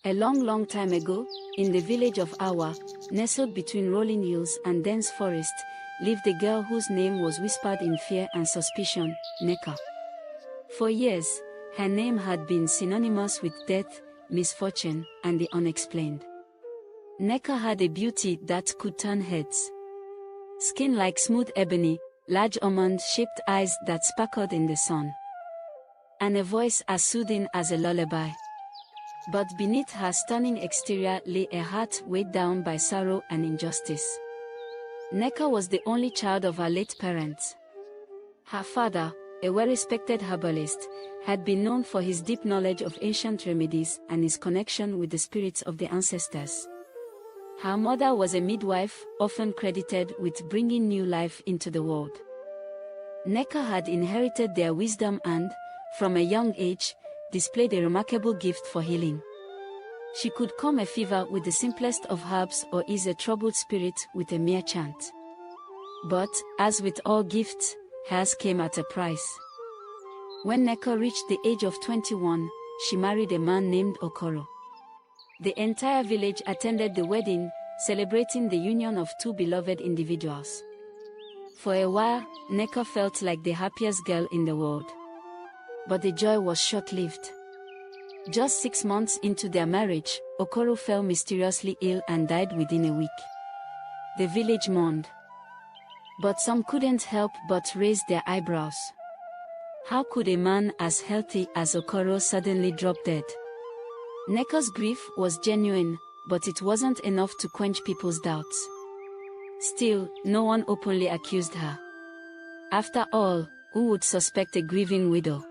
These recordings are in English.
A long time ago, in the village of Awa, nestled between rolling hills and dense forest, lived a girl whose name was whispered in fear and suspicion, Nneka. For years, her name had been synonymous with death, misfortune, and the unexplained. Nneka had a beauty that could turn heads. Skin like smooth ebony, large almond-shaped eyes that sparkled in the sun, and a voice as soothing as a lullaby. But beneath her stunning exterior lay a heart weighed down by sorrow and injustice. Nneka was the only child of her late parents. Her father, a well-respected herbalist, had been known for his deep knowledge of ancient remedies and his connection with the spirits of the ancestors. Her mother was a midwife, often credited with bringing new life into the world. Nneka had inherited their wisdom and, from a young age, displayed a remarkable gift for healing. She could calm a fever with the simplest of herbs or ease a troubled spirit with a mere chant. But, as with all gifts, hers came at a price. When Nneka reached the age of 21, she married a man named Okoro. The entire village attended the wedding, celebrating the union of two beloved individuals. For a while, Nneka felt like the happiest girl in the world. But the joy was short-lived. Just 6 months into their marriage, Okoro fell mysteriously ill and died within a week. The village mourned. But some couldn't help but raise their eyebrows. How could a man as healthy as Okoro suddenly drop dead? Nneka's grief was genuine, but it wasn't enough to quench people's doubts. Still, no one openly accused her. After all, who would suspect a grieving widow?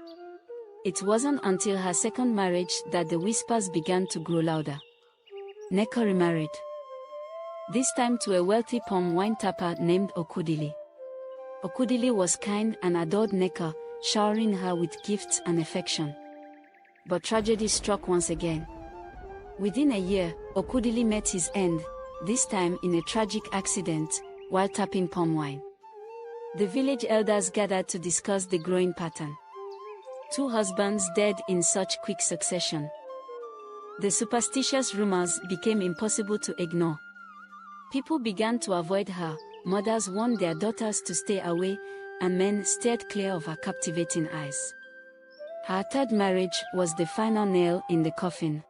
It wasn't until her second marriage that the whispers began to grow louder. Nneka remarried. This time to a wealthy palm wine tapper named Okudili. Okudili was kind and adored Nneka, showering her with gifts and affection. But tragedy struck once again. Within a year, Okudili met his end, this time in a tragic accident, while tapping palm wine. The village elders gathered to discuss the growing pattern. 2 husbands dead in such quick succession. The superstitious rumors became impossible to ignore. People began to avoid her, mothers warned their daughters to stay away, and men steered clear of her captivating eyes. Her third marriage was the final nail in the coffin.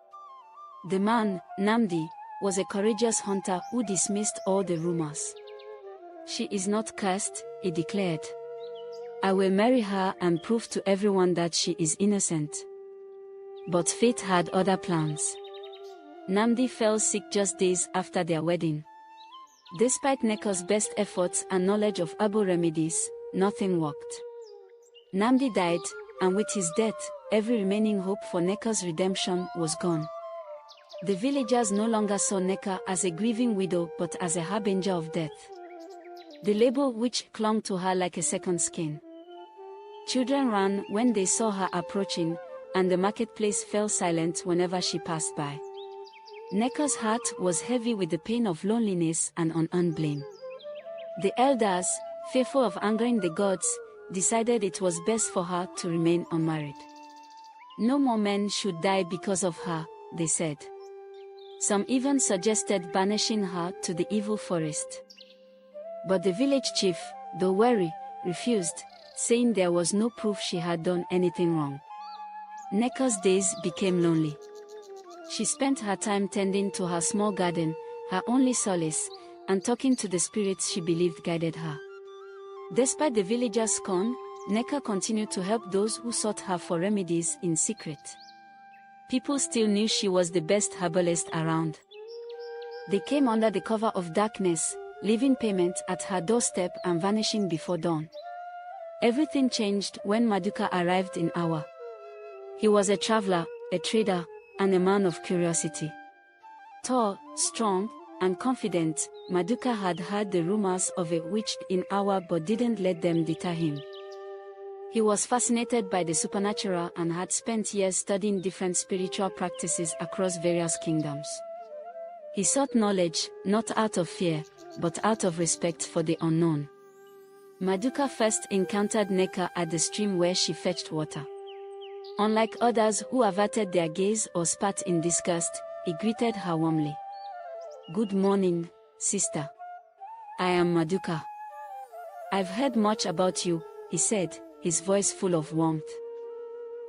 The man, Nnamdi, was a courageous hunter who dismissed all the rumors. "She is not cursed," he declared. "I will marry her and prove to everyone that she is innocent." But fate had other plans. Nnamdi fell sick just days after their wedding. Despite Nneka's best efforts and knowledge of herbal remedies, nothing worked. Nnamdi died, and with his death, every remaining hope for Nneka's redemption was gone. The villagers no longer saw Nneka as a grieving widow but as a harbinger of death. The label which clung to her like a second skin. Children ran when they saw her approaching, and the marketplace fell silent whenever she passed by. Nneka's heart was heavy with the pain of loneliness and unearned blame. The elders, fearful of angering the gods, decided it was best for her to remain unmarried. No more men should die because of her, they said. Some even suggested banishing her to the evil forest. But the village chief, though wary, refused, saying there was no proof she had done anything wrong. Nneka's days became lonely. She spent her time tending to her small garden, her only solace, and talking to the spirits she believed guided her. Despite the villagers' scorn, Nneka continued to help those who sought her for remedies in secret. People still knew she was the best herbalist around. They came under the cover of darkness, leaving payment at her doorstep and vanishing before dawn. Everything changed when Maduka arrived in Awa. He was a traveler, a trader, and a man of curiosity. Tall, strong, and confident, Maduka had heard the rumors of a witch in Awa but didn't let them deter him. He was fascinated by the supernatural and had spent years studying different spiritual practices across various kingdoms. He sought knowledge, not out of fear, but out of respect for the unknown. Maduka first encountered Nneka at the stream where she fetched water. Unlike others who averted their gaze or spat in disgust, he greeted her warmly. "Good morning, sister. I am Maduka. I've heard much about you," he said, his voice full of warmth.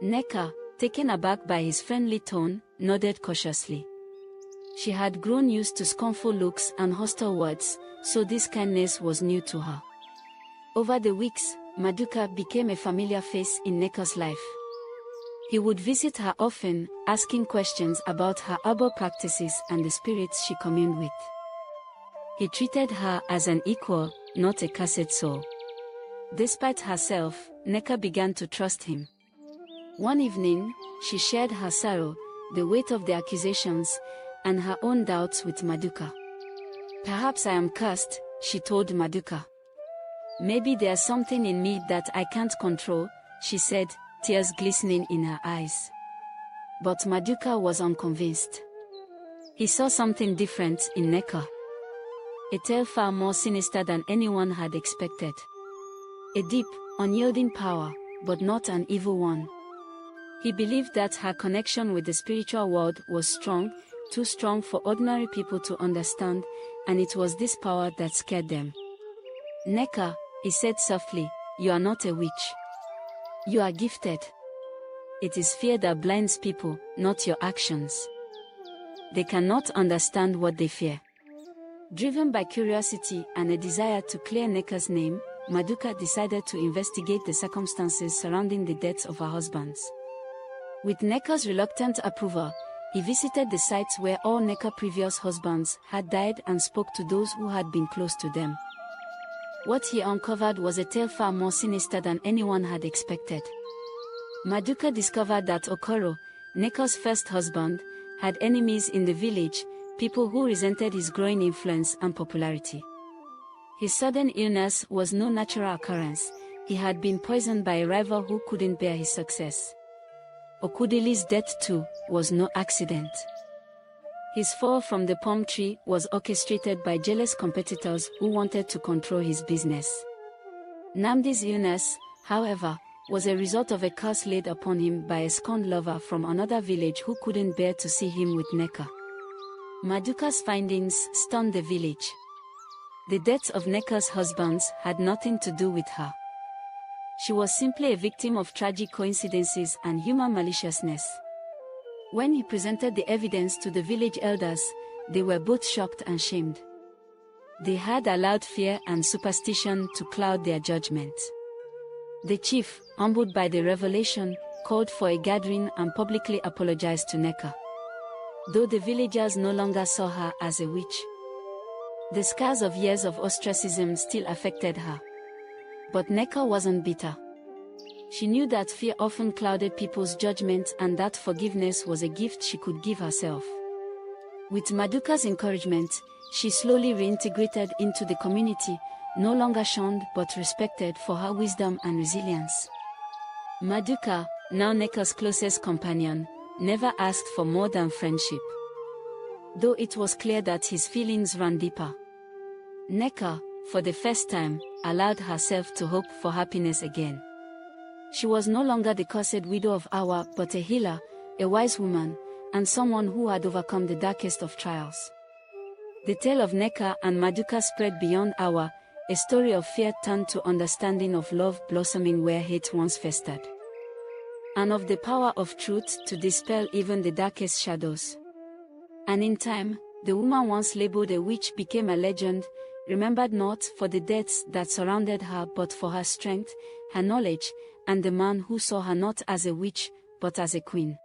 Nneka, taken aback by his friendly tone, nodded cautiously. She had grown used to scornful looks and hostile words, so this kindness was new to her. Over the weeks, Maduka became a familiar face in Nneka's life. He would visit her often, asking questions about her herbal practices and the spirits she communed with. He treated her as an equal, not a cursed soul. Despite herself, Nneka began to trust him. One evening, she shared her sorrow, the weight of the accusations, and her own doubts with Maduka. "Perhaps I am cursed," she told Maduka. "Maybe there's something in me that I can't control," she said, tears glistening in her eyes. But Maduka was unconvinced. He saw something different in Nneka. A tale far more sinister than anyone had expected. A deep, unyielding power, but not an evil one. He believed that her connection with the spiritual world was strong, too strong for ordinary people to understand, and it was this power that scared them. "Nneka," he said softly, "you are not a witch. You are gifted. It is fear that blinds people, not your actions. They cannot understand what they fear." Driven by curiosity and a desire to clear Nneka's name, Maduka decided to investigate the circumstances surrounding the deaths of her husbands. With Nneka's reluctant approval, he visited the sites where all Nneka's previous husbands had died and spoke to those who had been close to them. What he uncovered was a tale far more sinister than anyone had expected. Maduka discovered that Okoro, Nneka's first husband, had enemies in the village, people who resented his growing influence and popularity. His sudden illness was no natural occurrence. He had been poisoned by a rival who couldn't bear his success. Okudili's death too was no accident. His fall from the palm tree was orchestrated by jealous competitors who wanted to control his business. Nnamdi's illness, however, was a result of a curse laid upon him by a scorned lover from another village who couldn't bear to see him with Nneka. Maduka's findings stunned the village. The deaths of Nneka's husbands had nothing to do with her. She was simply a victim of tragic coincidences and human maliciousness. When he presented the evidence to the village elders, they were both shocked and shamed. They had allowed fear and superstition to cloud their judgment. The chief, humbled by the revelation, called for a gathering and publicly apologized to Nneka. Though the villagers no longer saw her as a witch, the scars of years of ostracism still affected her. But Nneka wasn't bitter. She knew that fear often clouded people's judgment and that forgiveness was a gift she could give herself. With Maduka's encouragement, she slowly reintegrated into the community, no longer shunned but respected for her wisdom and resilience. Maduka, now Nneka's closest companion, never asked for more than friendship. Though it was clear that his feelings ran deeper. Nneka, for the first time, allowed herself to hope for happiness again. She was no longer the cursed widow of Awa but a healer, a wise woman, and someone who had overcome the darkest of trials. The tale of Nneka and Maduka spread beyond Awa, a story of fear turned to understanding, of love blossoming where hate once festered, and of the power of truth to dispel even the darkest shadows. And in time, the woman once labeled a witch became a legend, remembered not for the deaths that surrounded her but for her strength, her knowledge, and the man who saw her not as a witch, but as a queen.